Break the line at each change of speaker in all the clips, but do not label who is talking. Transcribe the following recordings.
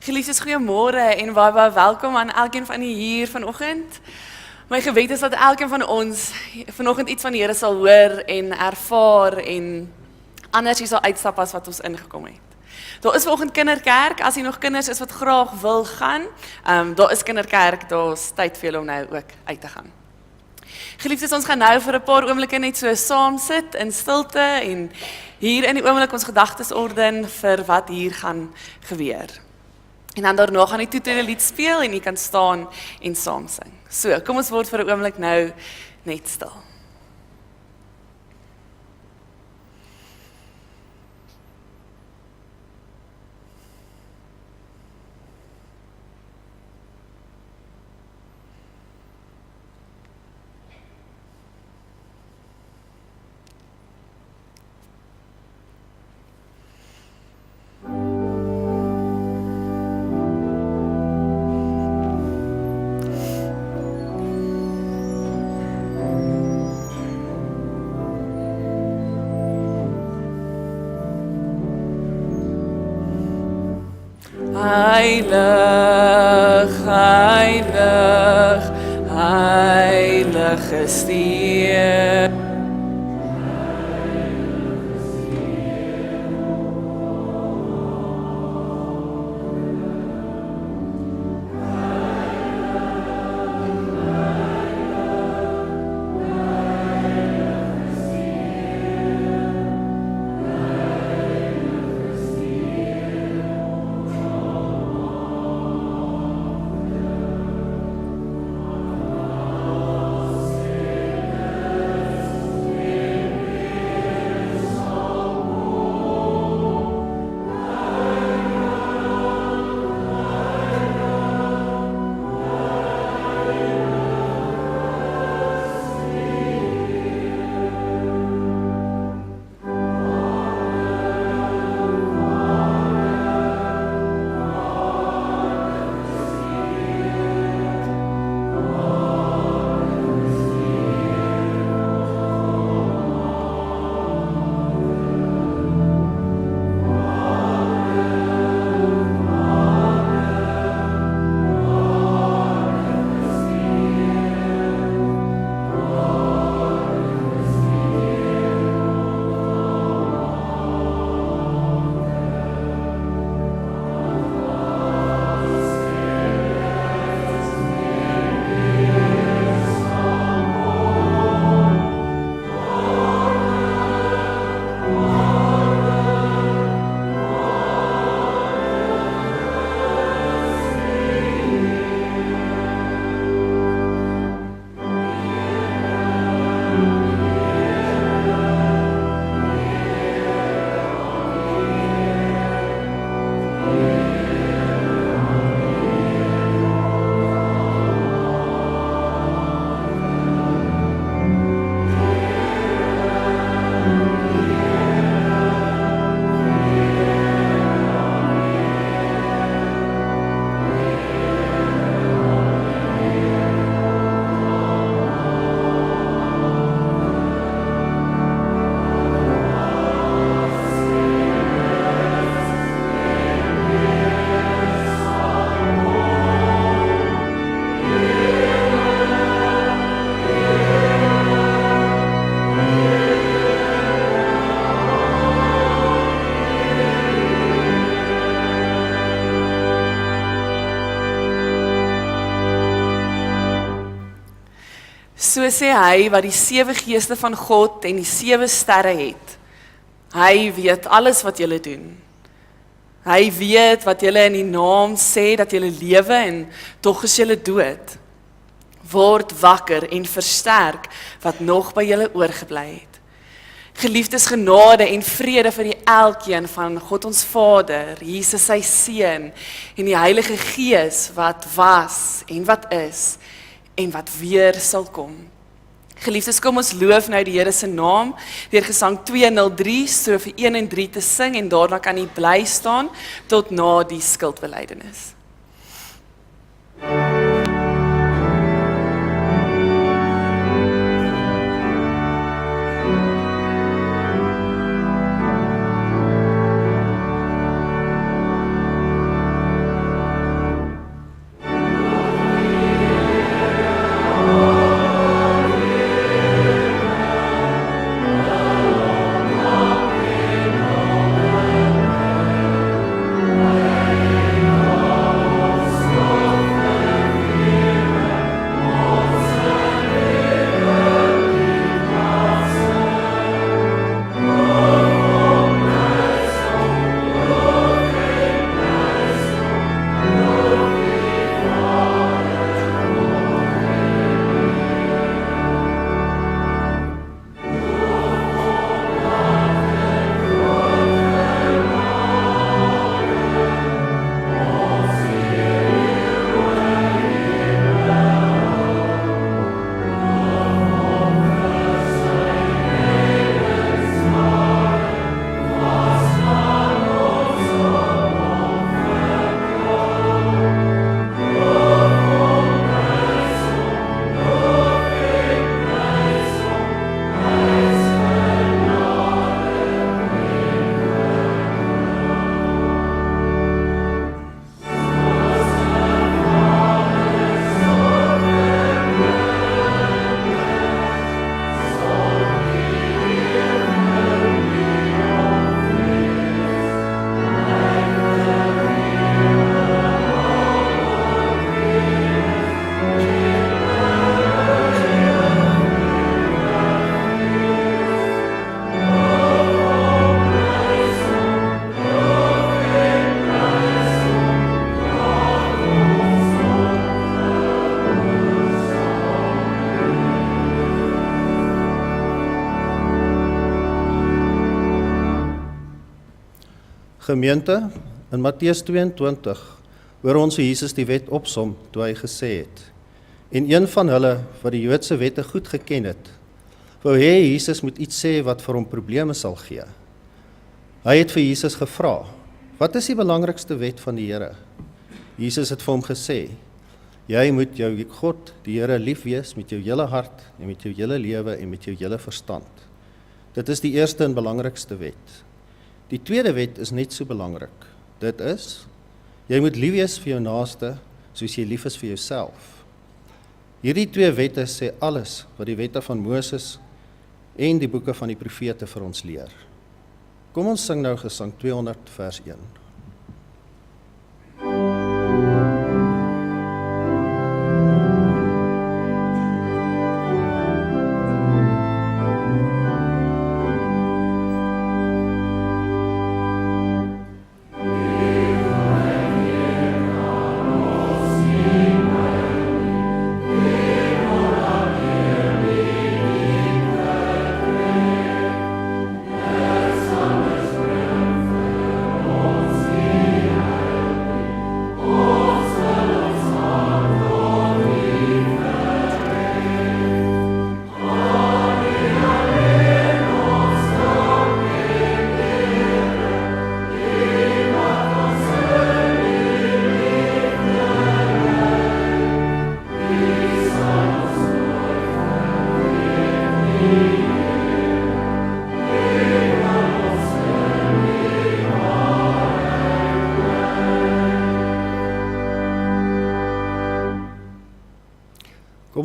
Geliefdes, goeiemôre en baie welkom aan elkeen van julle hier vanoggend. My gebed is dat elkeen van ons vanoggend iets van die Here sal hoor en ervaar en anders hier sal uitstap as wat ons ingekom het. Daar is vanoggend kinderkerk, as jy nog kinders is wat graag wil gaan, daar is kinderkerk, daar's tyd vir julle om nou ook uit te gaan. Geliefdes, ons gaan nou vir 'n paar oomblikke net so saam sit in stilte en hier in die oomblik ons gedagtes orden vir wat hier gaan gebeur. En dan daarna gaan die toeter lied speel en jy kan staan en saam sing. So, kom ons word vir 'n oomblik nou net stil. Heilig, heilig, heilig is die Heer. So sê hy wat die 7 geeste van God en die 7 sterre het. Hy weet alles wat julle doen. Hy weet wat julle in die naam sê dat julle lewe en tog is julle dood. Word wakker en versterk wat nog by julle oorgebly het. Geliefdes, genade en vrede vir die elkeen van God ons Vader, Jesus sy Seun en die Heilige Gees wat was en wat is en wat weer sal kom. Geliefdes, kom ons loof nou die Here se naam deur Gesang 203 strofe 1 en 3 te sing en daarna kan jy bly staan tot na die skuldbelydenis.
Gemeente, in Matteus 22 hoor ons hoe Jesus die wet opsom toe hy gesê het. En een van hulle wat die Joodse wette goed geken het, wou hê Jesus moet iets sê wat vir hom probleme sal gee. Hy het vir Jesus gevra, wat is die belangrikste wet van die Here? Jesus het vir hom gesê, jy moet jou God, die Here, lief wees met jou hele hart en met jou hele lewe en met jou hele verstand. Dit is die eerste en belangrikste wet. Die tweede wet is net so belangrik. Dit is, jy moet lief wees vir jou naaste soos jy lief is vir jouself. Hierdie twee wette sê alles wat die wette van Moses en die boeke van die profete vir ons leer. Kom ons sing nou gesang 200 vers 1.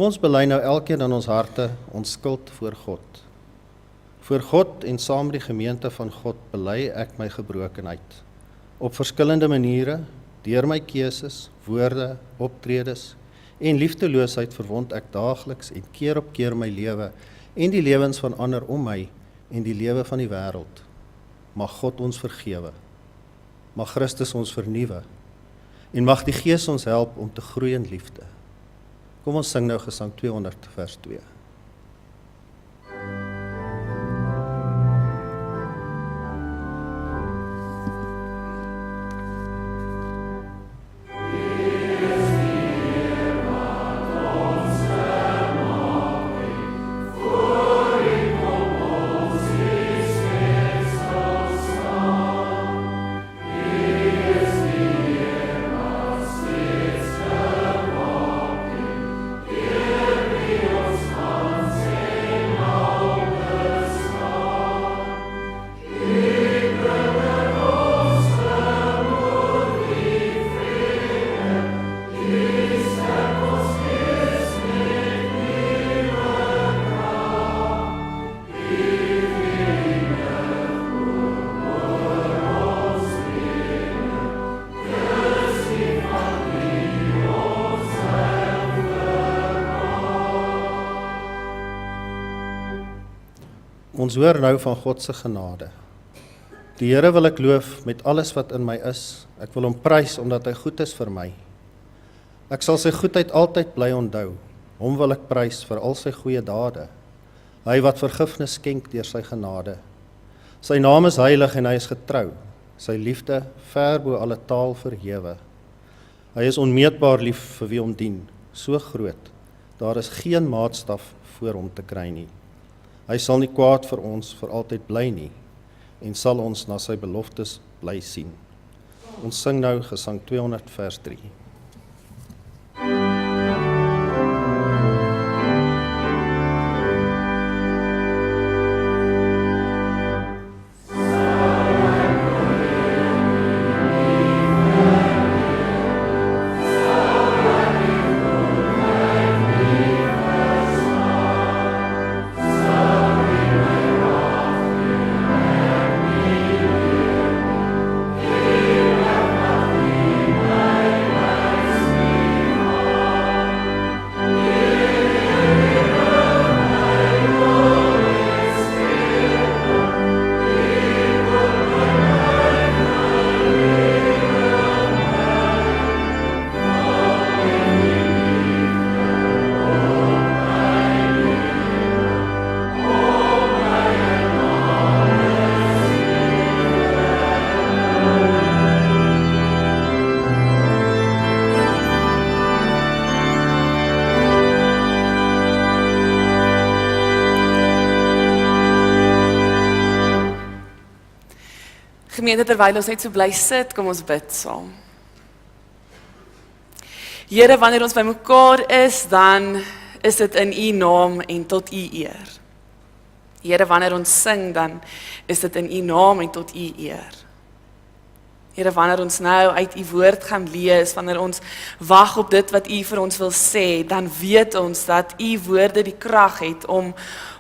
Kom ons bely nou elkeen in ons harte ons skuld voor God. Voor God en saam met die gemeente van God bely ek my gebrokenheid. Op verskillende maniere, deur my keuses, woorde, optredes en liefdeloosheid verwond ek daagliks en keer op keer my lewe en die lewens van ander om my en die lewe van die wêreld. Mag God ons vergewe. Mag Christus ons vernuwe en mag die Gees ons help om te groei in liefde. Kom ons sing nou gesang 200 vers 2. Ons hoor nou van God se genade. Die Here wil ek loof met alles wat in my is. Ek wil hom prys omdat hy goed is vir my. Ek sal sy goedheid altyd bly onthou. Hom wil ek prys vir al sy goeie dade. Hy wat vergifnis skenk deur sy genade. Sy naam is heilig en hy is getrou. Sy liefde ver bo alle taal verhewe. Hy is onmeetbaar lief vir wie hom dien, so groot. Daar is geen maatstaf voor hom te kry nie. Hy sal nie kwaad vir ons vir altyd bly nie en sal ons na sy beloftes bly sien. Ons sing nou gesang 200 vers 3.
Gemeente, terwyl ons net so bly sit, kom ons bid saam. Here, wanneer ons by mekaar is, dan is dit in U naam en tot U eer. Here, wanneer ons sing, dan is dit in U naam en tot U eer. Here, wanneer ons nou uit U woord gaan lees, wanneer ons wag op dit wat U vir ons wil sê, dan weet ons dat U woorde die krag het om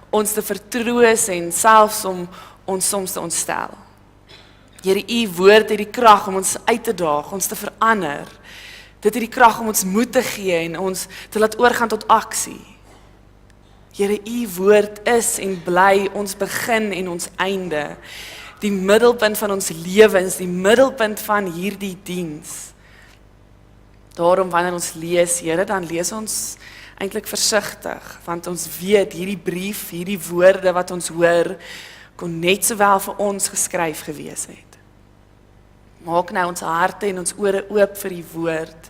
ons te vertroos en selfs om ons soms te ontstel. Here, U woord het die krag om ons uit te daag, ons te verander. Dit het die krag om ons moed te gee en ons te laat oorgaan tot aksie. Here, U woord is en bly ons begin en ons einde. Die middelpunt van ons lewens, die middelpunt van hierdie diens. Daarom wanneer ons lees, Here, dan lees ons eintlik versigtig, want ons weet hierdie brief, hierdie woorde wat ons hoor, kon net sowel vir ons geskryf gewees het. Maak nou ons harte en ons ore oop vir die woord,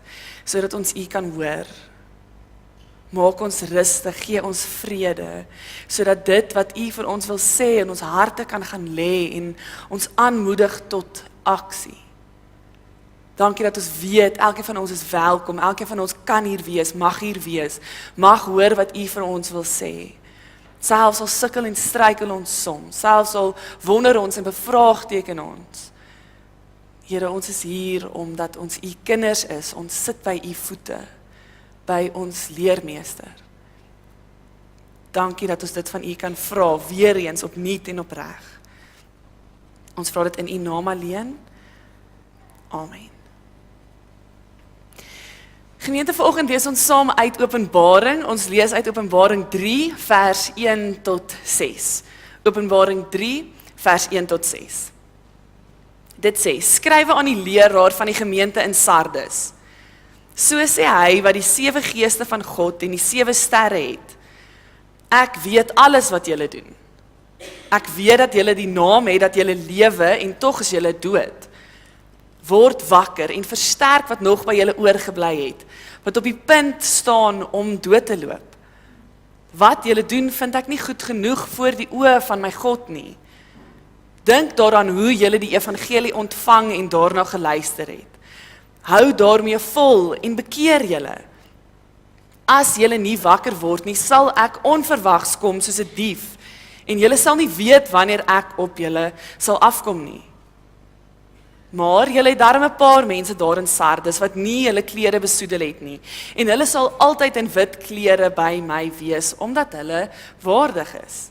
sodat ons U kan hoor. Maak ons rustig, gee ons vrede, sodat dit wat U vir ons wil sê in ons harte kan gaan lê en ons aanmoedig tot aksie. Dankie dat ons weet, elkeen van ons is welkom, elkeen van ons kan hier wees, mag hoor wat U vir ons wil sê. Selfs al sukkel en struikel ons soms, selfs al wonder ons en bevraagteken ons. Here, ons is hier omdat ons U kinders is, ons sit by U voete, by ons leermeester. Dankie dat ons dit van U kan vra, weer eens opnuut en opreg. Ons vra dit in U naam alleen. Amen. Gemeente, vanoggend lees ons saam uit Openbaring. Ons lees uit Openbaring 3 vers 1 tot 6. Openbaring 3 vers 1 tot 6. Dit sê: skrywe aan die leraar van die gemeente in Sardes. So sê hy wat die 7 geeste van God en die 7 sterre het. Ek weet alles wat julle doen. Ek weet dat julle die naam het dat julle lewe en tog is julle dood. Word wakker en versterk wat nog by julle oorgebly het, wat op die punt staan om dood te loop. Wat julle doen vind ek nie goed genoeg voor die oë van my God nie. Dink daaraan hoe julle die evangelie ontvang en daarna geluister het. Hou daarmee vol en bekeer julle. As julle nie wakker word nie, sal ek onverwags kom soos 'n dief, en julle sal nie weet wanneer ek op julle sal afkom nie. Maar julle het darm 'n paar mense daar in Sardes wat nie hulle klere besoedel het nie, en hulle sal altyd in wit klere by my wees, omdat hulle waardig is.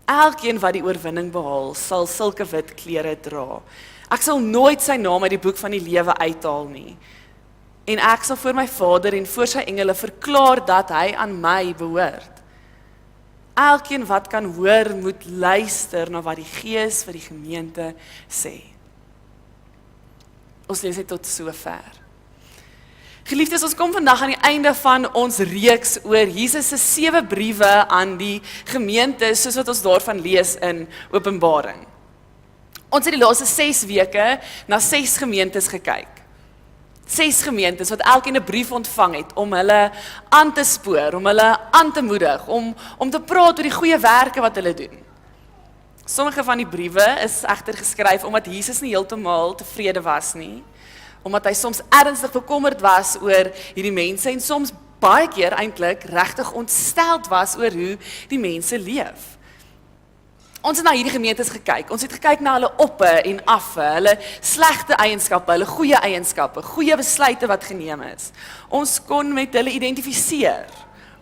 Elkeen wat die oorwinning behaal, sal sulke wit klere dra. Ek sal nooit sy naam uit die boek van die lewe uithaal nie. En ek sal voor my Vader en voor sy engele verklaar dat hy aan my behoort. Elkeen wat kan hoor, moet luister na wat die Gees vir die gemeente sê. Ons lees dit tot sover. Geliefdes, ons kom vandag aan die einde van ons reeks oor Jesus se 7 briewe aan die gemeente, soos wat ons daarvan lees in Openbaring. Ons het die laaste 6 weke na 6 gemeentes gekyk. 6 gemeentes wat elkeen 'n brief ontvang het om hulle aan te spoor, om hulle aan te moedig, om te praat oor die goeie werke wat hulle doen. Sommige van die briewe is egter geskryf omdat Jesus nie heeltemal tevrede was nie, omdat hy soms ernstig bekommerd was oor hierdie mense en soms baie keer eintlik regtig ontsteld was oor hoe die mense leef. Ons het na hierdie gemeentes gekyk. Ons het gekyk na hulle oppe en affe, hulle slegte eienskappe, hulle goeie eienskappe, goeie besluite wat geneem is. Ons kon met hulle identifiseer.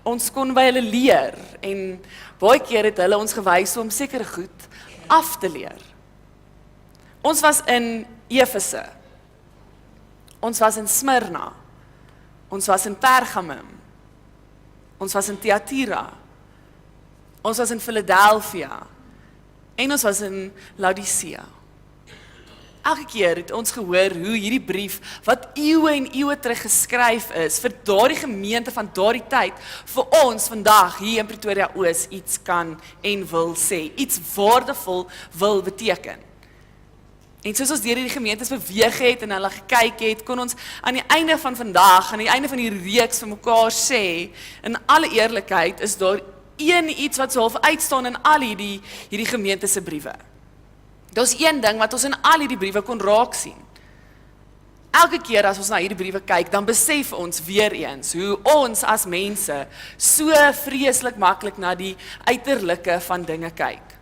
Ons kon by hulle leer en baie keer het hulle ons gewys om sekere goed af te leer. Ons was in Efese. Ons was in Smyrna. Ons was in Pergamum. Ons was in Thyatira. Ons was in Philadelphia. En ons was in Laodicea. Elke keer het ons gehoor hoe hierdie brief, wat eeue en eeue terug geskryf is, vir daardie gemeente van daardie tyd, vir ons vandag hier in Pretoria Oos iets kan en wil sê, iets waardevol wil beteken. En soos ons deur hierdie gemeentes beweeg het en hulle gekyk het, kon ons aan die einde van vandag, aan die einde van die reeks vir mekaar sê, in alle eerlikheid is daar iets wat so half uitstaan in al hierdie gemeente se briewe. Daar's een ding wat ons in al hierdie briewe kon raak sien. Elke keer as ons na hierdie briewe kyk, dan besef ons weer eens hoe ons as mense so vreeslik maklik na die uiterlike van dinge kyk.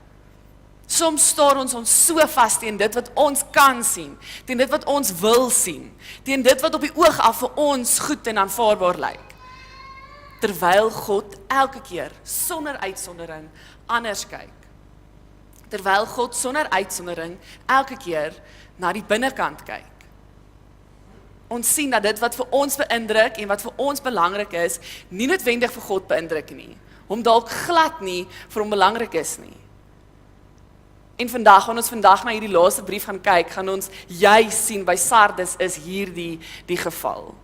Soms staar ons so vas teen dit wat ons kan sien, teen dit wat ons wil sien, teen dit wat op die oog af vir ons goed en aanvaarbaar lyk. Terwyl God elke keer, sonder uitsondering, anders kyk. Terwyl God sonder uitsondering elke keer na die binnekant kyk. Ons sien dat dit wat vir ons beïndruk en wat vir ons belangrik is, nie noodwendig vir God beïndruk nie, hom dalk glad nie vir hom belangrik is nie. En vandag, wanneer ons vandag na hierdie laaste brief gaan kyk, gaan ons juis sien by Sardes is hierdie die geval.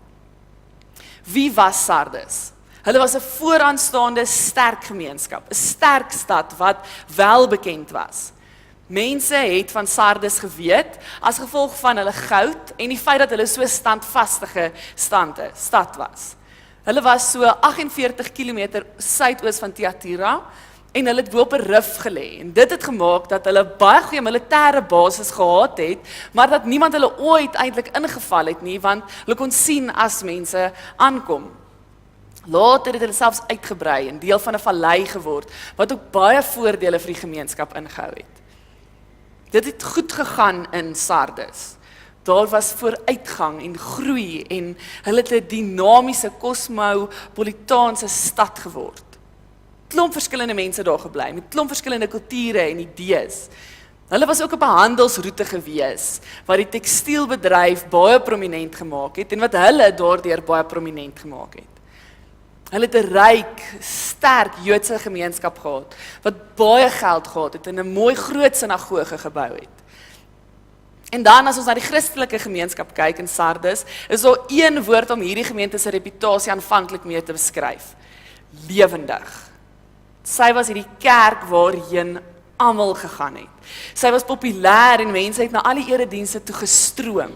Wie was Sardes? Hulle was 'n vooraanstaande sterk gemeenskap, 'n sterk stad wat wel bekend was. Mense het van Sardes geweet as gevolg van hulle goud en die feit dat hulle so standvastige stad was. Hulle was so 48 km suidoos van Thyatira en hulle het bo op 'n rif gelê. En dit het gemaak dat hulle baie goeie militêre basis gehad het, maar dat niemand hulle ooit eintlik ingeval het nie, want hulle kon sien as mense aankom. Later het hulle selfs uitgebrei en deel van 'n vallei geword, wat ook baie voordele vir die gemeenskap ingehou het. Dit het goed gegaan in Sardes. Daar was vooruitgang en groei en hulle het 'n dinamiese, kosmopolitaanse stad geword. Klomp verskillende mense daar gebly, met klomp verskillende kulture en idees. Hulle was ook op 'n handelsroete gewees, wat die tekstielbedryf baie prominent gemaak het en wat hulle daardeur baie prominent gemaak het. Hulle het 'n ryk, sterk Joodse gemeenskap gehad, wat baie geld gehad het en 'n mooi groot sinagoge gebou het. En dan as ons na die Christelike gemeenskap kyk in Sardes, is daar een woord om hierdie gemeente se reputasie aanvanklik mee te beskryf: lewendig. Sy was hierdie kerk waarheen almal gegaan het. Sy was populêr en mense het na al die eredienste toe gestroom.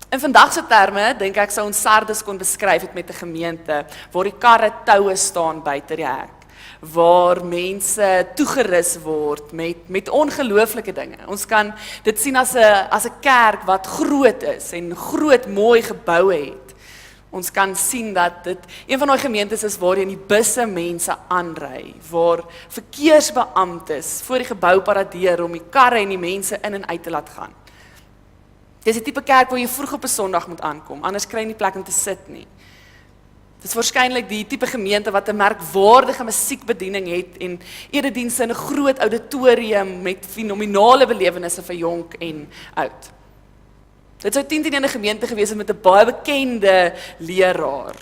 In vandag se terme, dink ek sou ons Sardes kon beskryf het met 'n gemeente waar die karre toue staan buite die hek, waar mense toegerus word met ongelooflike dinge. Ons kan dit sien as 'n kerk wat groot is en groot mooi geboue het. Ons kan sien dat dit een van daai gemeentes is waarheen die busse mense aanry, waar verkeersbeamptes voor die gebou paradeer om die karre en die mense in en uit te laat gaan. Dis 'n tipe kerk waar jy vroeg op 'n Sondag moet aankom, anders kry jy nie plek om te sit nie. Dis waarskynlik die tipe gemeente wat 'n merkwaardige musiekbediening het en eredienste in 'n groot auditorium met fenominale belewennisse vir jonk en oud. Dit sou 10 'n gemeente gewees het met 'n baie bekende leraar,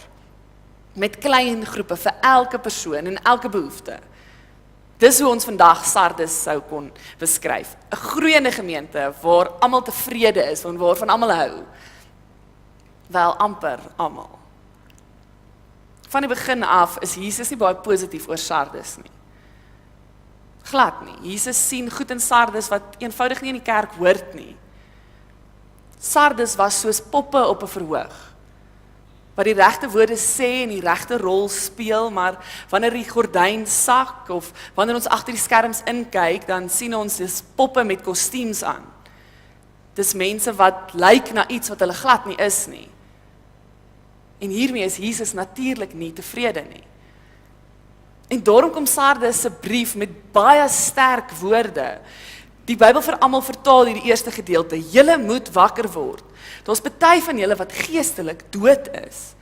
met klein groepe vir elke persoon en elke behoefte. Dis hoe ons vandag Sardes sou kon beskryf. 'n Groeiende gemeente waar almal tevrede is en waarvan almal hou. Wel amper almal. Van die begin af is Jesus nie baie positief oor Sardes nie. Glad nie. Jesus sien goed in Sardes wat eenvoudig nie in die kerk hoort nie. Sardes was soos poppe op 'n verhoog, wat die regte woorde sê en die regte rol speel, maar wanneer die gordyn sak of wanneer ons agter die skerms inkyk, dan sien ons dis poppe met kostuums aan. Dis mense wat lyk na iets wat hulle glad nie is nie. En hiermee is Jesus natuurlik nie tevrede nie. En daarom kom Sardes se brief met baie sterk woorde. Die Bybel vir almal vertaal hierdie eerste gedeelte: julle moet wakker word. Daar's party van julle wat geestelik dood is.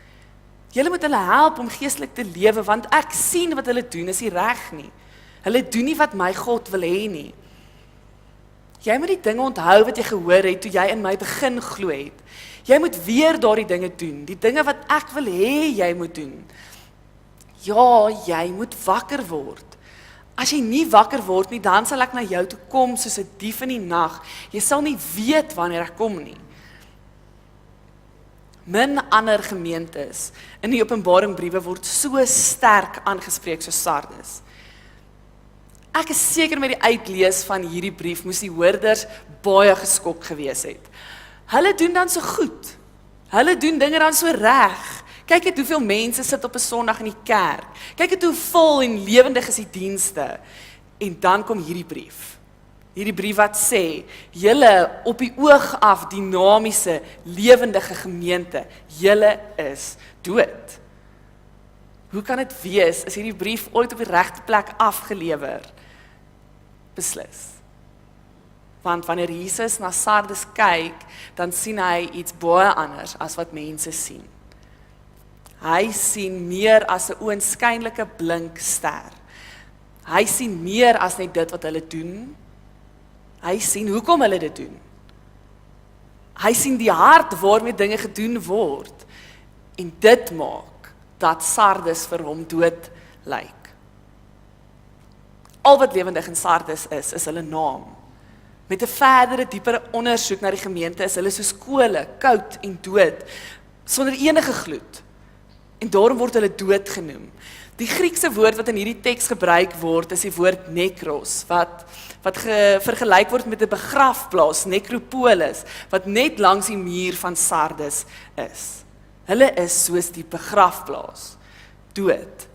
Julle moet hulle help om geestelik te lewe, want ek sien wat hulle doen is nie reg nie. Hulle doen nie wat my God wil hê nie. Jy moet die dinge onthou wat jy gehoor het toe jy in my begin glo het. Jy moet weer daardie dinge doen, die dinge wat ek wil hê jy moet doen. Ja, jy moet wakker word. As jy nie wakker word nie, dan sal ek na jou toe kom soos 'n dief in die nag. Jy sal nie weet wanneer ek kom nie. Min ander gemeentes in die Openbaringbriewe word so sterk aangespreek soos Sardes. Ek is seker met die uitlees van hierdie brief moes die hoorders baie geskok gewees het. Hulle doen dan so goed. Hulle doen dinge dan so reg. Kyk net hoeveel mense sit op 'n Sondag in die kerk. Kyk net hoe vol en lewendig is die dienste. En dan kom hierdie brief. Hierdie brief wat sê, julle op die oog af dinamiese, lewendige gemeente, julle is dood. Hoe kan dit wees, is hierdie brief ooit op die regte plek afgelewer? Beslis. Want wanneer Jesus na Sardes kyk, dan sien hy iets baie anders as wat mense sien. Hy sien meer as 'n oënskynlike blink ster. Hy sien meer as net dit wat hulle doen. Hy sien hoekom hulle dit doen. Hy sien die hart waarmee dinge gedoen word. En dit maak dat Sardes vir hom dood lyk. Al wat lewendig in Sardes is hulle naam. Met 'n verdere, diepere ondersoek na die gemeente is hulle soos kole, koud en dood, sonder enige gloed. En daarom word hulle dood genoem. Die Griekse woord wat in hierdie teks gebruik word, is die woord nekros, wat vergelyk word met 'n begrafplaas, nekropolis, wat net langs die muur van Sardes is. Hulle is soos die begrafplaas, dood.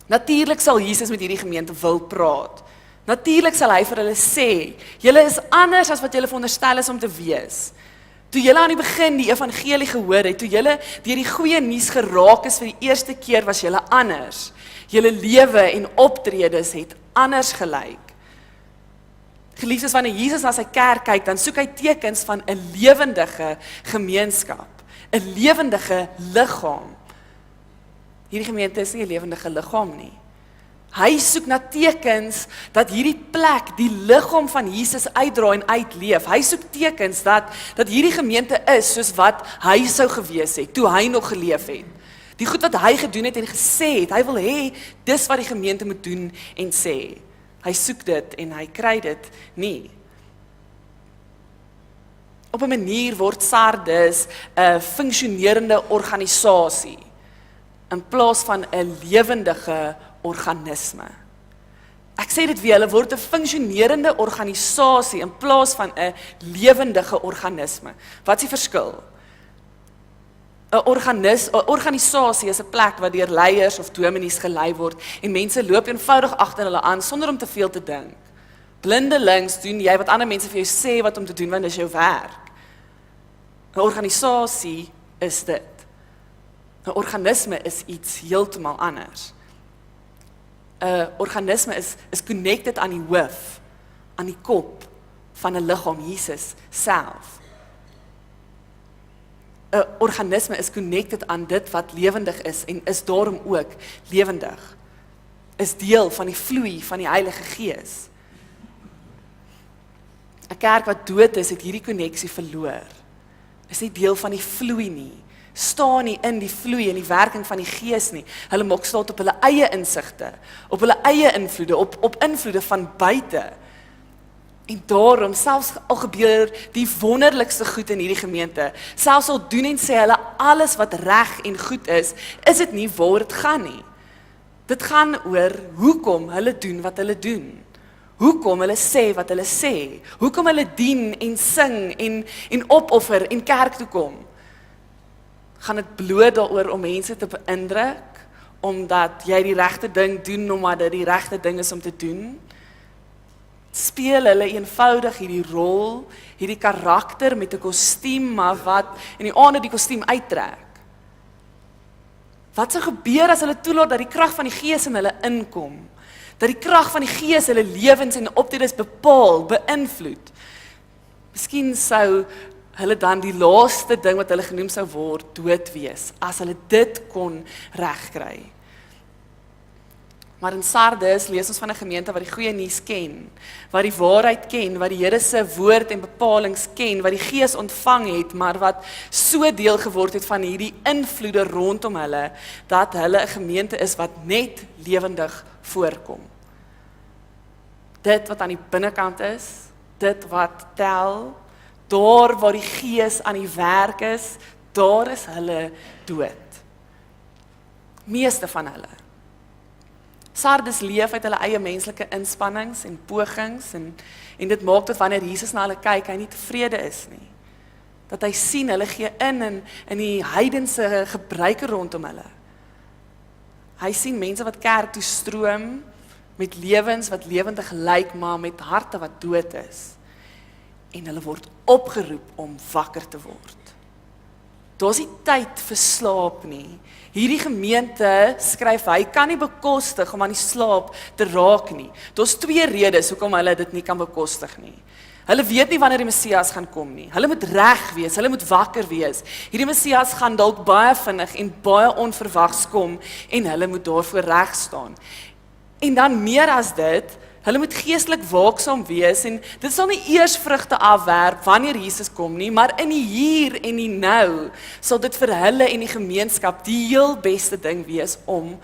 Natuurlik sal Jesus met hierdie gemeente wil praat. Natuurlik sal hy vir hulle sê, julle is anders as wat julle veronderstel is om te wees. Toe julle aan die begin die evangelie gehoor het, toe julle deur die goeie nuus geraak is vir die eerste keer, was julle anders. Julle lewe en optredes het anders gelyk. Geliefdes, wanneer Jesus na sy kerk kyk, dan soek hy tekens van 'n lewendige gemeenskap, 'n lewendige liggaam. Hierdie gemeente is nie 'n lewendige liggaam nie. Hy soek na tekens dat hierdie plek die liggaam van Jesus uitdra en uitleef. Hy soek tekens dat hierdie gemeente is soos wat hy sou gewees het, toe hy nog geleef het. Die goed wat hy gedoen het en gesê het, hy wil hê, dis wat die gemeente moet doen en sê. Hy soek dit en hy kry dit nie. Op 'n manier word Sardes 'n funksionerende organisasie in plaas van 'n lewendige organisme. Ek sê dit weer, hulle word 'n funksionerende organisasie in plaas van 'n lewendige organisme. Wat is die verskil? 'n organisasie is 'n plek waar deur leiers of dominees gelei word en mense loop eenvoudig agter hulle aan sonder om te veel te dink. Blindelings doen jy wat ander mense vir jou sê wat om te doen, want dit is jou werk. 'n Organisasie is dit. 'n Organisme is iets heeltemal anders. 'n Organisme is connected aan die hoof, aan die kop van 'n liggaam, Jesus self. 'n Organisme is connected aan dit wat lewendig is en is daarom ook lewendig. Is deel van die vloei van die Heilige Gees. 'n Kerk wat dood is, het hierdie konneksie verloor. Is nie deel van die vloei nie. Staan nie in die vloei en die werking van die Gees nie. Hulle maak staat op hulle eie insigte, op hulle eie invloede, op invloede van buite. En daarom, selfs al gebeur die wonderlikste goed in hierdie gemeente, selfs al doen en sê hulle alles wat reg en goed is dit nie waar dit gaan nie. Dit gaan oor hoekom hulle doen wat hulle doen. Hoekom hulle sê wat hulle sê. Hoekom hulle dien en sing en opoffer en kerk toe kom. Gaan dit bloot daaroor om mense te beïndruk, omdat jy die regte ding doen, omdat dit die regte ding is om te doen? Speel hulle eenvoudig hierdie rol, hierdie karakter met 'n kostuum, maar wat in die aande die kostuum uittrek? Wat sou gebeur as hulle toelaat dat die krag van die Gees in hulle inkom? Dat die krag van die Gees hulle lewens en optredes bepaal, beïnvloed? Miskien sou hulle dan die laaste ding wat hulle genoem sou word, dood wees, as hulle dit kon regkry. Maar in Sardes lees ons van 'n gemeente wat die goeie nuus ken, wat die waarheid ken, wat die Here se woord en bepalings ken, wat die Gees ontvang het, maar wat so deel geword het van hierdie invloede rondom hulle, dat hulle 'n gemeente is wat net lewendig voorkom. Dit wat aan die binnekant is, dit wat tel, daar waar die Gees aan die werk is, daar is hulle dood. Meeste van hulle. Sardes leef uit hulle eie menslike inspannings en pogings en dit maak dat wanneer Jesus na hulle kyk, hy nie tevrede is nie. Dat hy sien hulle gee in die heidense gebruike rondom hulle. Hy sien mense wat kerk toe stroom met lewens wat lewendig lyk, maar met harte wat dood is. En hulle word opgeroep om wakker te word. Daar's nie tyd vir slaap nie. Hierdie gemeente skryf, hy kan nie bekostig om aan die slaap te raak nie. Daar's 2 redes hoekom hulle dit nie kan bekostig nie. Hulle weet nie wanneer die Messias gaan kom nie. Hulle moet reg wees, hulle moet wakker wees. Hierdie Messias gaan dalk baie vinnig en baie onverwags kom en hulle moet daarvoor reg staan. En dan meer as dit, hulle moet geestelik waaksaam wees en dit sal nie eers vrugte afwerp wanneer Jesus kom nie, maar in die hier en die nou sal dit vir hulle en die gemeenskap die heel beste ding wees om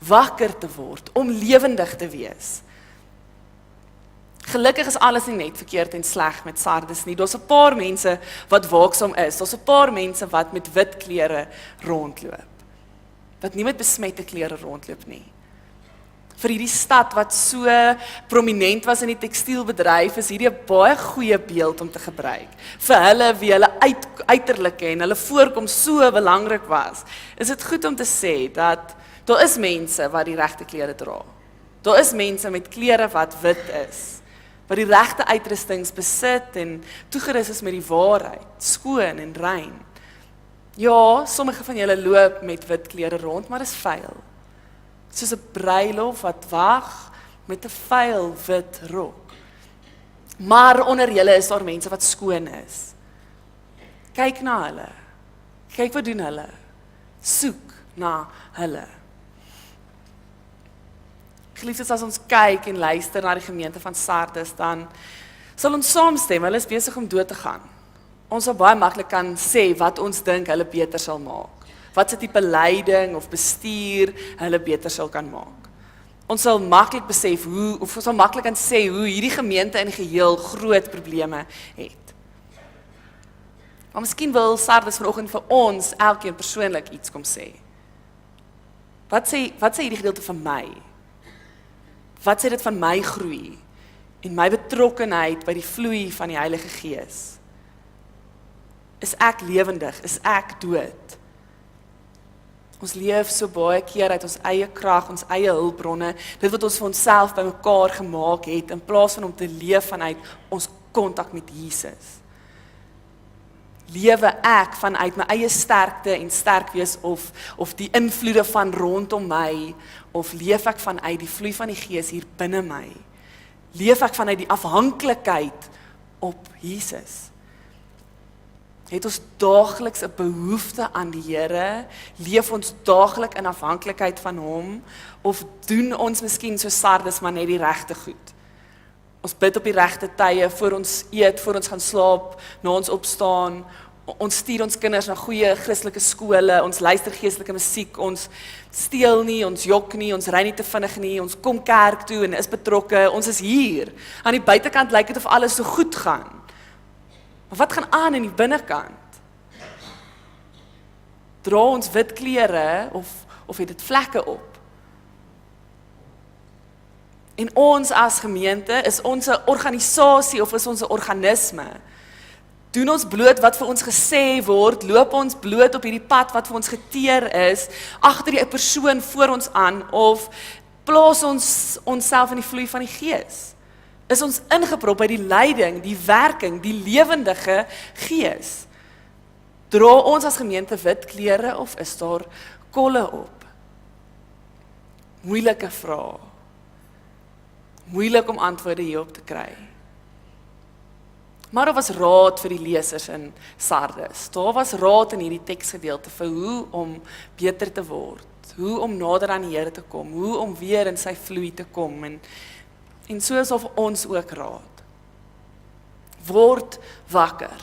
wakker te word, om lewendig te wees. Gelukkig is alles nie net verkeerd en sleg met Sardes nie. Daar's 'n paar mense wat waaksaam is. Daar's 'n paar mense wat met wit klere rondloop. Wat nie met besmette klere rondloop nie. Vir hierdie stad wat so prominent was in die tekstielbedryf, is hierdie 'n baie goeie beeld om te gebruik. Vir hulle wie hulle uiterlike en hulle voorkom so belangrik was, is dit goed om te sê dat daar is mense wat die regte klere dra. Daar is mense met klere wat wit is, wat die regte uitrustings besit en toegerus is met die waarheid, skoon en rein. Ja, sommige van julle loop met wit klere rond, maar dis vuil. Soos 'n bruilof wat wag met 'n vuil wit rok. Maar onder julle is daar mense wat skoon is. Kyk na hulle. Kyk wat doen hulle. Soek na hulle. Geliefdes, as ons kyk en luister na die gemeente van Sardes, dan sal ons saamstem, hulle is besig om dood te gaan. Ons sal baie maklik kan sê wat ons dink hulle beter sal maak. Wat se tipe leiding of bestuur hulle beter sal kan maak. Ons sal maklik besef ons sal maklik kan sê hoe hierdie gemeente in geheel groot probleme het. Maar miskien wil Sardes vanoggend vir ons elkeen persoonlik iets kom sê. Wat sê hierdie gedeelte van my? Wat sê dit van my groei en my betrokkenheid by die vloei van die Heilige Gees? Is ek lewendig? Is ek dood? Ons leef so baie keer uit ons eie krag, ons eie hulpbronne, dit wat ons vir onsself bymekaar gemaak het, in plaas van om te leef vanuit ons kontak met Jesus. Lewe ek vanuit my eie sterkte en sterk wees of die invloede van rondom my, of leef ek vanuit die vloei van die Gees hier binne my? Leef ek vanuit die afhanklikheid op Jesus? Het ons daagliks 'n behoefte aan die Here? Leef ons daaglik in afhanklikheid van hom? Of doen ons miskien so Sardes maar net die regte goed? Ons bid op die regte tye, voor ons eet, voor ons gaan slaap, na ons opstaan. Ons stuur ons kinders na goeie Christelike skole, ons luister geestelike musiek, ons steel nie, ons jok nie, ons ry nie te vinnig nie, ons kom kerk toe en is betrokke, ons is hier. Aan die buitekant lyk dit of alles so goed gaan. Maar wat gaan aan in die binnekant? Dra ons wit klere of het dit vlekke op? En ons as gemeente, is ons 'n organisasie of is ons 'n organisme? Doen ons bloot wat vir ons gesê word, loop ons bloot op hierdie pad wat vir ons geteer is, agter die persoon voor ons aan, of plaas ons onsself in die vloei van die Gees? Is ons ingeprop by die leiding, die werking, die lewendige Gees? Dra ons as gemeente wit klere of is daar kolle op? Moeilike vrae. Moeilik om antwoorde hierop te kry. Maar daar was raad vir die lesers in Sardes. Daar was raad in hierdie teksgedeelte vir hoe om beter te word, hoe om nader aan die Here te kom, hoe om weer in sy vloei te kom en so is of ons ook raad. Word wakker.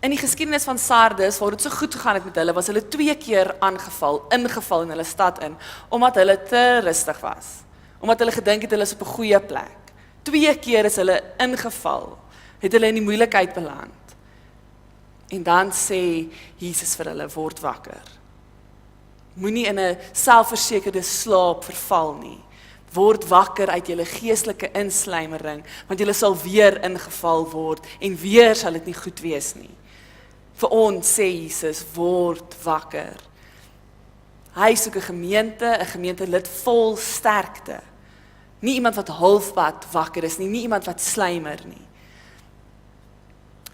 In die geskiedenis van Sardes, waar dit so goed gegaan het met hulle, was hulle 2 keer ingeval in hulle stad in, omdat hulle te rustig was. Omdat hulle gedink het hulle is op 'n goeie plek. 2 keer is hulle ingeval, het hulle in die moeilikheid beland. En dan sê Jesus vir hulle, word wakker. Moenie in 'n selfversekerde slaap verval nie. Word wakker uit julle geestelike insluimering, want julle sal weer ingeval word, en weer sal dit nie goed wees nie. Vir ons sê Jesus, word wakker. Hy soek 'n gemeentelid vol sterkte. Nie iemand wat halfpad wakker is nie iemand wat slymer nie.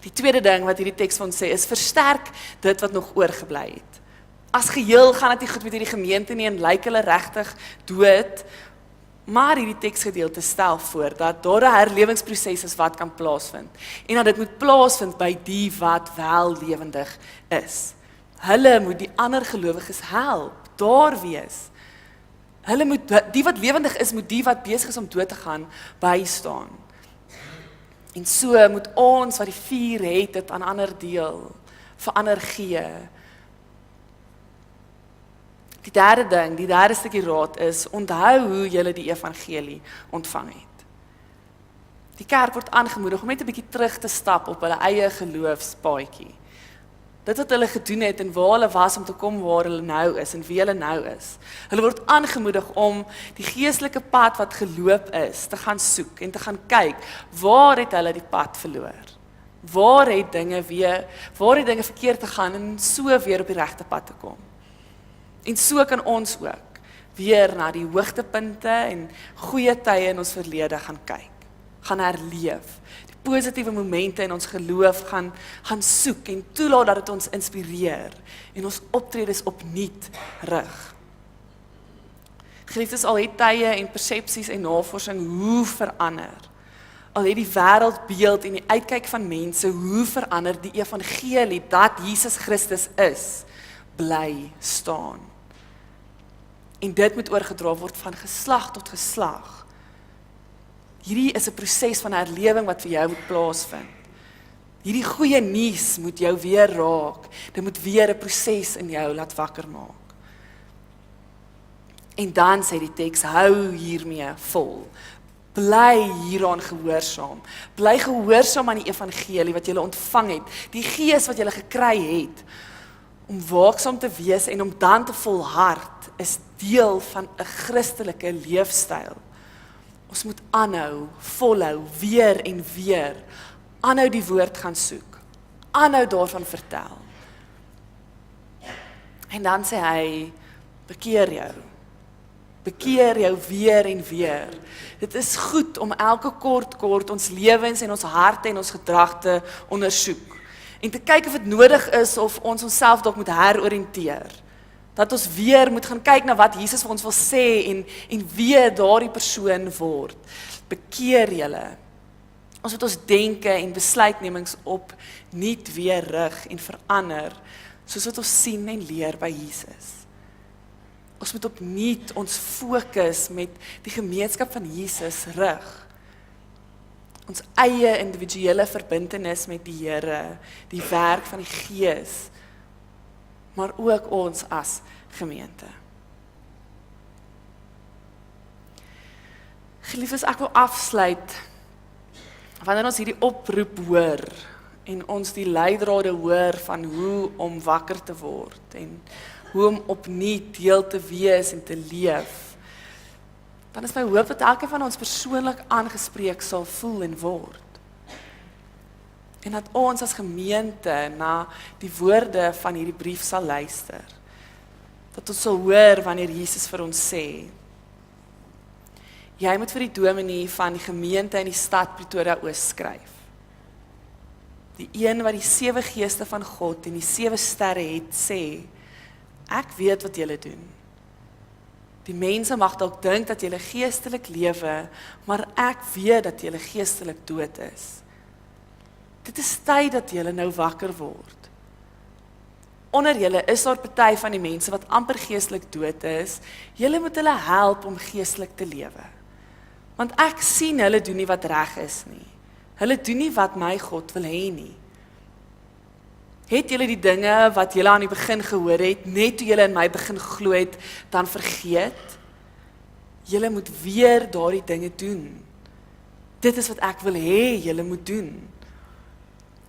Die tweede ding wat hierdie teks vir ons sê is, versterk dit wat nog oorgebly het. As geheel gaan dit nie goed met hierdie gemeente nie en lyk hulle regtig dood, maar hierdie teksgedeelte stel voor dat daar 'n herlewingsproses is wat kan plaasvind en dat dit moet plaasvind by die wat wel lewendig is. Hulle moet die ander gelowiges help, daar wees. Hulle moet, die wat lewendig is, moet die wat besig is om dood te gaan, bystaan. En so moet ons wat die vuur het, dit aan ander deel, vir ander gee. Die derde stukkie raad is, onthou hoe julle die evangelie ontvang het. Die kerk word aangemoedig om net 'n bietjie terug te stap op hulle eie geloofspaadjie. Dit wat hulle gedoen het en waar hulle was om te kom waar hulle nou is en wie hulle nou is. Hulle word aangemoedig om die geestelike pad wat geloop is, te gaan soek en te gaan kyk, waar het hulle die pad verloor? Waar het dinge verkeerd te gaan en so weer op die regte pad te kom? En so kan ons ook weer na die hoogtepunte en goeie tye in ons verlede gaan kyk, gaan herleef. Positiewe momente in ons geloof gaan soek en toelaat dat dit ons inspireer en ons optredes opnuut rig. Geliefdes, al het tye en persepsies en navorsing hoe verander. Al het die wêreldbeeld en die uitkyk van mense hoe verander, die evangelie dat Jesus Christus is, bly staan. En dit moet oorgedra word van geslag tot geslag. Hierdie is 'n proses van herlewing wat vir jou moet plaasvind. Hierdie goeie nuus moet jou weer raak. Dit moet weer 'n proses in jou laat wakker maak. En dan sê die teks, hou hiermee vol. Bly hieraan gehoorsaam. Bly gehoorsaam aan die evangelie wat jy ontvang het. Die gees wat jy gekry het. Om waaksaam te wees en om dan te volhard is deel van 'n Christelike leefstyl. Ons moet aanhou, volhou, weer en weer, aanhou die woord gaan soek, aanhou daarvan vertel. En dan sê hy, bekeer jou weer en weer. Dit is goed om elke kort ons lewens en ons harte en ons gedrag te ondersoek, en te kyk of dit nodig is of ons onsself dalk moet heroriënteer. Dat ons weer moet gaan kyk na wat Jesus vir ons wil sê en wie daardie persoon word. Bekeer julle. Ons moet ons denke en besluitnemings op nuut weer rig en verander, soos wat ons sien en leer by Jesus. Ons moet opnuut ons fokus met die gemeenskap van Jesus rig. Ons eie individuele verbintenis met die Here, die werk van die Gees, maar ook ons as gemeente. Geliefdes, ek wil afsluit wanneer ons hierdie oproep hoor en ons die leidrade hoor van hoe om wakker te word en hoe om opnuut deel te wees en te leef. Dan is my hoop dat elkeen van ons persoonlik aangespreek sal voel en word. En dat ons as gemeente na die woorde van hierdie brief sal luister. Dat ons sal hoor wanneer Jesus vir ons sê, jy moet vir die dominee van die gemeente in die stad Pretoria Oos skryf. Die een wat die 7 geeste van God en die 7 sterre het, sê, ek weet wat julle doen. Die mense mag dalk dink dat julle geestelik lewe, maar ek weet dat julle geestelik dood is. Dit is tyd dat julle nou wakker word. Onder julle is daar party van die mense wat amper geestelik dood is. Julle moet hulle help om geestelik te lewe. Want ek sien hulle doen nie wat reg is nie. Hulle doen nie wat my God wil hê nie. Het julle die dinge wat julle aan die begin gehoor het, net toe julle in my begin glo het, dan vergeet? Julle moet weer daardie dinge doen. Dit is wat ek wil hê julle moet doen.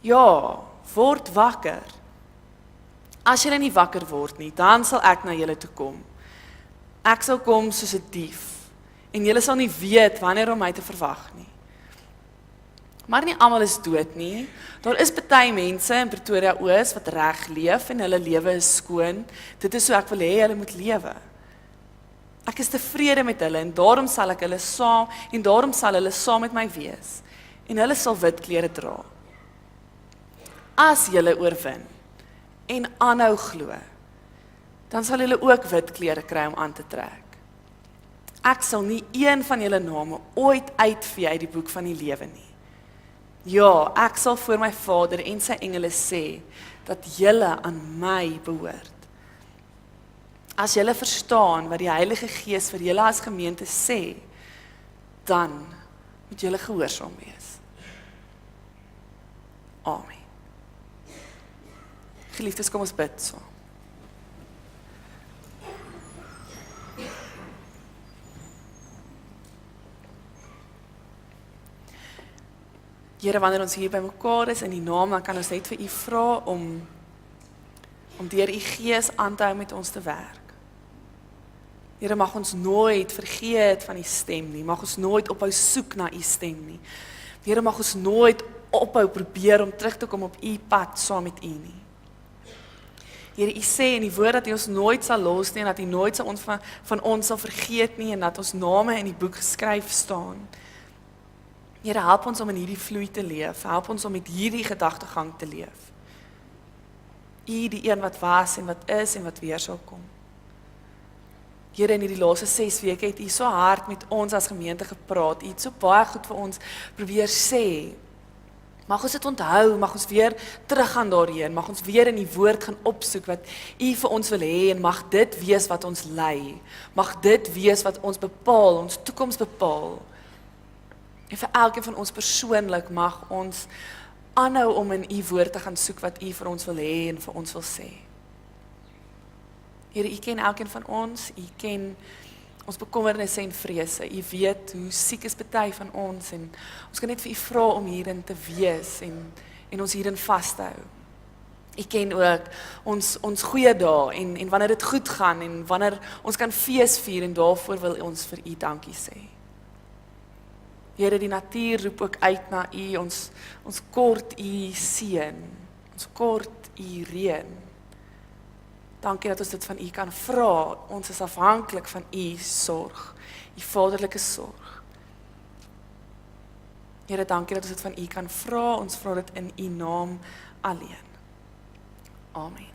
Ja, word wakker. As julle nie wakker word nie, dan sal ek na julle toe kom. Ek sal kom soos 'n dief, en julle sal nie weet wanneer om my te verwag nie. Maar nie almal is dood nie. Daar is baie mense in Pretoria Oos wat reg leef en hulle lewe is skoon. Dit is hoe ek wil hê hulle moet lewe. Ek is tevrede met hulle en daarom sal ek hulle saam met my wees. En hulle sal wit klere dra. As julle oorwin en aanhou glo, dan sal julle ook wit klere kry om aan te trek. Ek sal nie een van julle name ooit uitvee uit die boek van die lewe nie. Ja, ek sal voor my Vader en sy engele sê, dat julle aan my behoort. As julle verstaan wat die Heilige Gees vir julle as gemeente sê, dan moet julle gehoorsaam wees. Amen. Geliefdes, kom ons bid saam. Here, wanneer ons hier by mekaar is in die naam, dan kan ons net vir u vra om deur u Gees aan te hou met ons te werk. Here, mag ons nooit vergeet van u stem nie, mag ons nooit ophou soek na u stem nie. Here, mag ons nooit ophou probeer om terug te kom op u pad saam met u nie. Here, u sê in die woord dat u ons nooit sal los nie, en dat u nooit van ons sal vergeet nie, en dat ons name in die boek geskryf staan. Here, help ons om in hierdie vloei te leef, help ons om met hierdie gedagtegang te leef. U, die een wat was en wat is en wat weer sal kom. Here, in hierdie laaste 6 weke het u so hard met ons as gemeente gepraat, u het so baie goed vir ons probeer sê. Mag ons dit onthou, mag ons weer teruggaan daarheen, mag ons weer in die woord gaan opsoek wat u vir ons wil hê, en mag dit wees wat ons lei, mag dit wees wat ons bepaal, ons toekoms bepaal. En vir elkeen van ons persoonlik mag ons aanhou om in u woord te gaan soek wat u vir ons wil hê en vir ons wil sê. Here, u ken elkeen van ons, u ken ons bekommernisse en vrese. U weet hoe siek is party van ons, en ons kan net vir u vra om hierin te wees en ons hierin vas te hou. U ken ook ons goeie dae en wanneer dit goed gaan en wanneer ons kan fees vier, en daarvoor wil ons vir u dankie sê. Here, die natuur roep ook uit na u, ons kort u seën, ons kort u reën. Dankie dat ons dit van u kan vra, ons is afhanklik van u sorg, u vaderlike sorg. Here, dankie dat ons dit van u kan vra, ons vra dit in u naam alleen. Amen.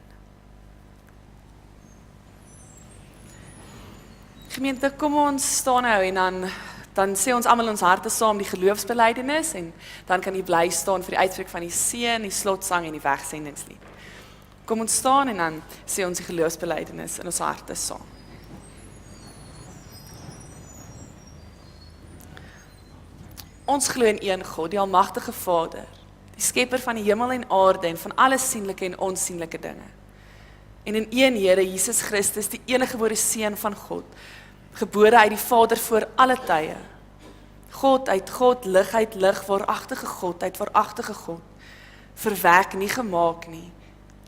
Gemeente, kom ons staan nou en dan sê ons almal ons harte saam die geloofsbelijdenis, en dan kan jy bly staan vir die uitspreek van die seën, die slotsang en die wegsendingslied. Kom ons staan en dan sê ons die geloofsbelijdenis in ons harte saam. Ons glo in een God, die almagtige Vader, die skepper van die hemel en aarde en van alle sienlike en onsienlike dinge. En in een Here Jesus Christus, die eniggebore Seun van God, gebore uit die Vader voor alle tye. God uit God, lig uit lig, waaragtige God uit waaragtige God, verwek nie gemaak nie,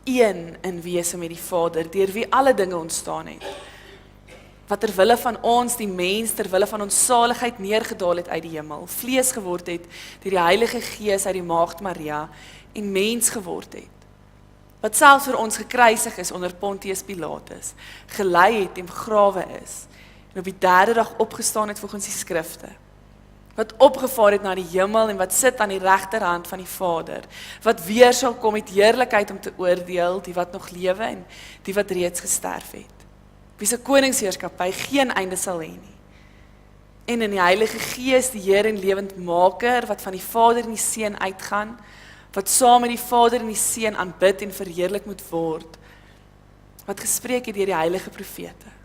een in wese met die Vader, deur wie alle dinge ontstaan het, wat ter wille van ons, die mens, ter wille van ons saligheid neergedaal het uit die hemel, vlees geword het, deur die Heilige Gees uit die maagd Maria, en mens geword het, wat selfs vir ons gekruisig is onder Pontius Pilatus, gelei het en begrawe is, en op die 3de dag opgestaan het volgens die skrifte, wat opgevaar het na die hemel en wat sit aan die regterhand van die Vader, wat weer sal kom met heerlikheid om te oordeel die wat nog lewe en die wat reeds gesterf het. Wie se koningsheerskappy geen einde sal hê nie. En in die Heilige Gees, die Heer en lewendmaker, wat van die Vader en die Seun uitgaan, wat saam met die Vader en die Seun aanbid en verheerlik moet word, wat gespreek het deur die heilige profete.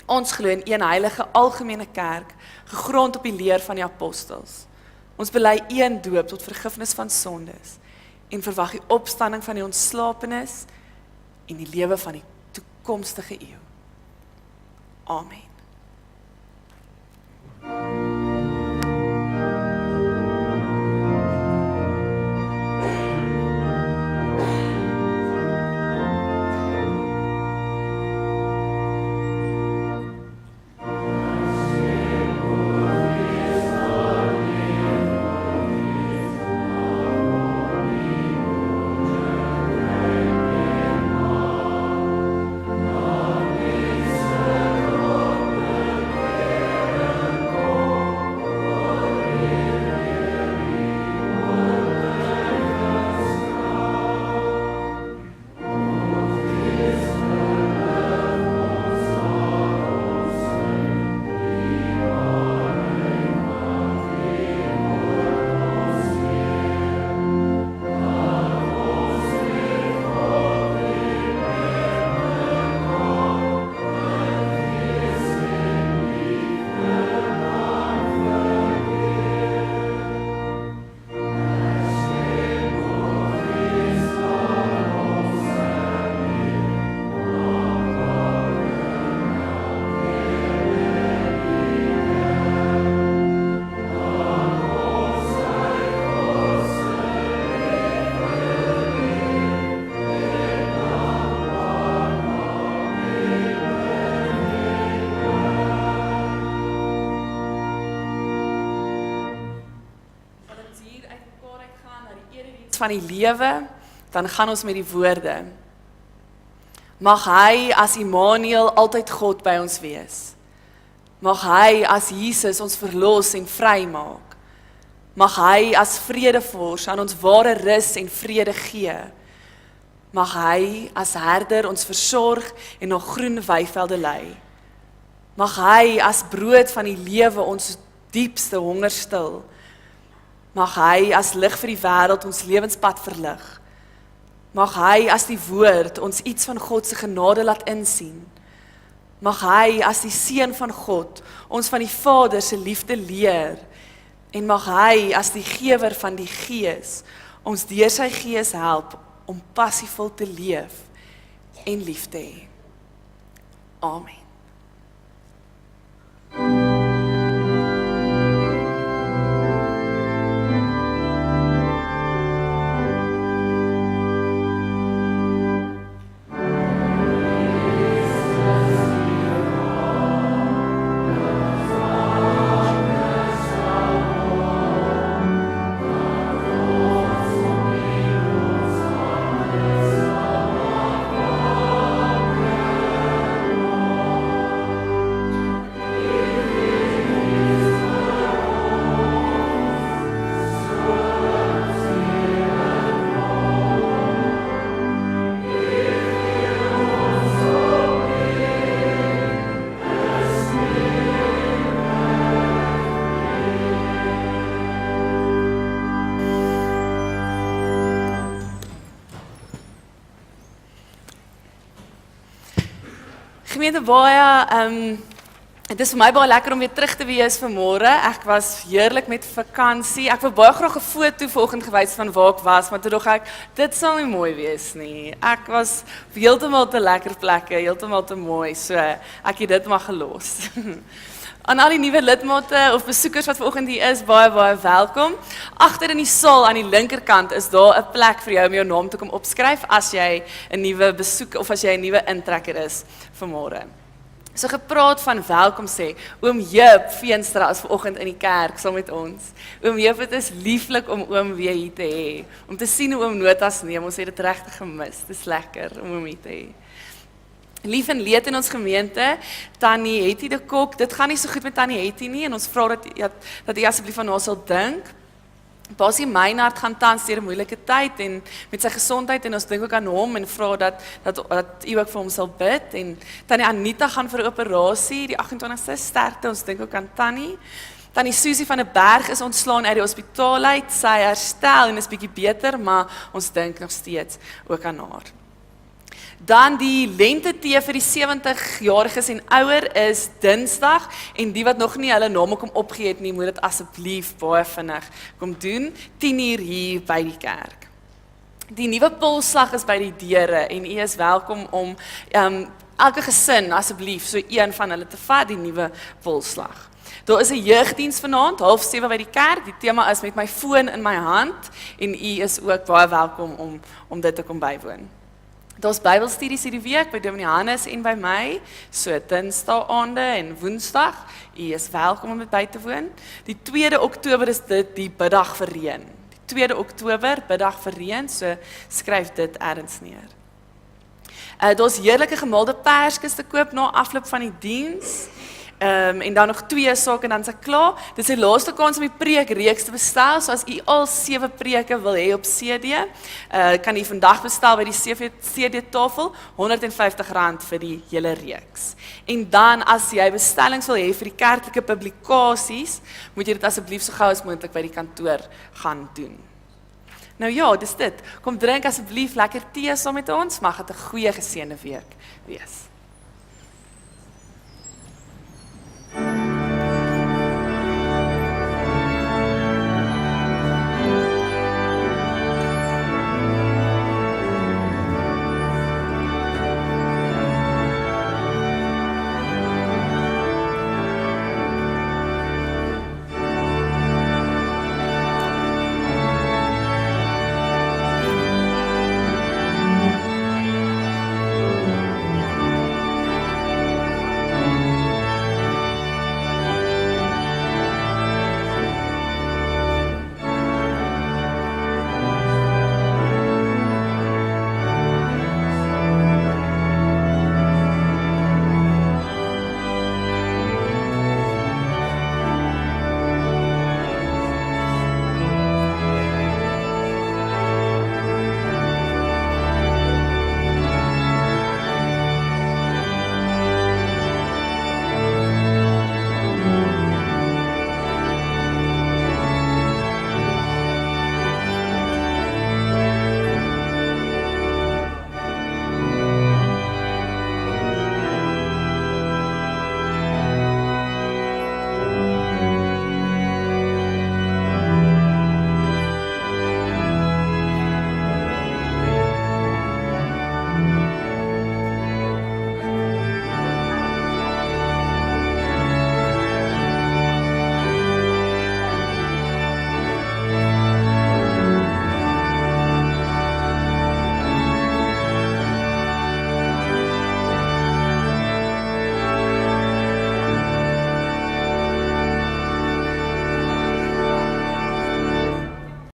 Ons glo in een heilige algemene kerk, gegrond op die leer van die apostels. Ons bely een doop tot vergifnis van sondes en verwag die opstanding van die ontslapenis en die lewe van die toekomstige eeu. Amen. lied van die lewe, dan gaan ons met die woorde. Mag hy as Immanuel altyd God by ons wees. Mag hy as Jesus ons verlos en vry maak. Mag hy as vredevors aan ons ware rus en vrede gee. Mag hy as herder ons versorg en na groen weivelde lei. Mag hy as brood van die lewe ons diepste honger stil. Mag hy as lig vir die wêreld ons lewenspad verlig. Mag hy as die woord ons iets van God se genade laat insien. Mag hy as die seun van God ons van die Vader se liefde leer. En mag hy as die gewer van die Gees ons deur sy Gees help om passievol te leef en lief te hê. Amen. Gemeente baie, het is vir my baie lekker om weer terug te wees vanmôre. Ek was heerlik met vakansie. Ek wou baie graag 'n foto vanoggend gewys van waar ek was, maar toe dog ek, dit sal nie mooi wees nie. Ek was op heeltemal te lekker plekke, heeltemal te mooi, so ek het dit maar gelos. Aan al die nuwe lidmate of besoekers wat vanoggend hier is, baie welkom. Agter in die saal aan die linkerkant is daar 'n plek vir jou om jou naam te kom opskryf as jy 'n nuwe besoeker of as jy 'n nuwe intrekker is vanmôre. So gepraat van welkom sê, oom Jeep Veenstra is vanoggend in die kerk saam met ons. Oom Jeep, dit is lieflik om oom weer hier te hê. Om te sien hoe oom notas neem, ons het dit regtig gemis. Dit is lekker om hom hier te hê. Lief en leed in ons gemeente, Tannie Hetty de Kok, dit gaan nie so goed met Tannie Hetty nie, en ons vra dat u asseblief aan haar sal dink. Basie Meinhard gaan tans deur 'n moeilike tyd en met sy gesondheid, en ons dink ook aan hom en vra dat u ook vir hom sal bid. En Tannie Anita gaan vir 'n operasie die 28ste, sterkte, ons dink ook aan Tannie. Tannie Susie van der Berg is ontslaan uit die hospitaal uit, sy herstel en is bietjie beter, maar ons dink nog steeds ook aan haar. Dan die lentetee vir die 70-jariges en ouer is Dinsdag, en die wat nog nie hulle name kom opgee het nie, moet dit asseblief baie vinnig kom doen, 10:00 hier by die kerk. Die nuwe polslag is by die deure, en u is welkom om elke gesin asseblief so een van hulle te vat, die nuwe polslag. Daar is 'n jeugdiens vanaand, 6:30 by die kerk, die tema is met my foon in my hand, en u is ook baie welkom om dit te kom bywoon. Daar's Bybelstudies hierdie week by Dominee Hannes en by my, so Dinsdae aande en Woensdag. U is welkom om dit by te woon. Die 2de Oktober is dit die biddag vir reën. Die 2de Oktober, biddag vir reën, so skryf dit ergens neer. Daar's heerlike gemaalde perskes te koop na afloop van die diens. En dan nog 2 sake en dan is ek klaar. Dit is die laaste kans om die preekreeks te bestel, so as u al 7 preke wil hê op CD, kan u vandag bestel by die CD-tafel, R150 vir die hele reeks. En dan as jy bestellings wil hê vir die kerklike publikasies, moet jy dit asseblief so gou as moontlik by die kantoor gaan doen. Nou ja, dis dit. Kom drink asseblief lekker tee saam met ons, mag dit 'n goeie geseënde week wees.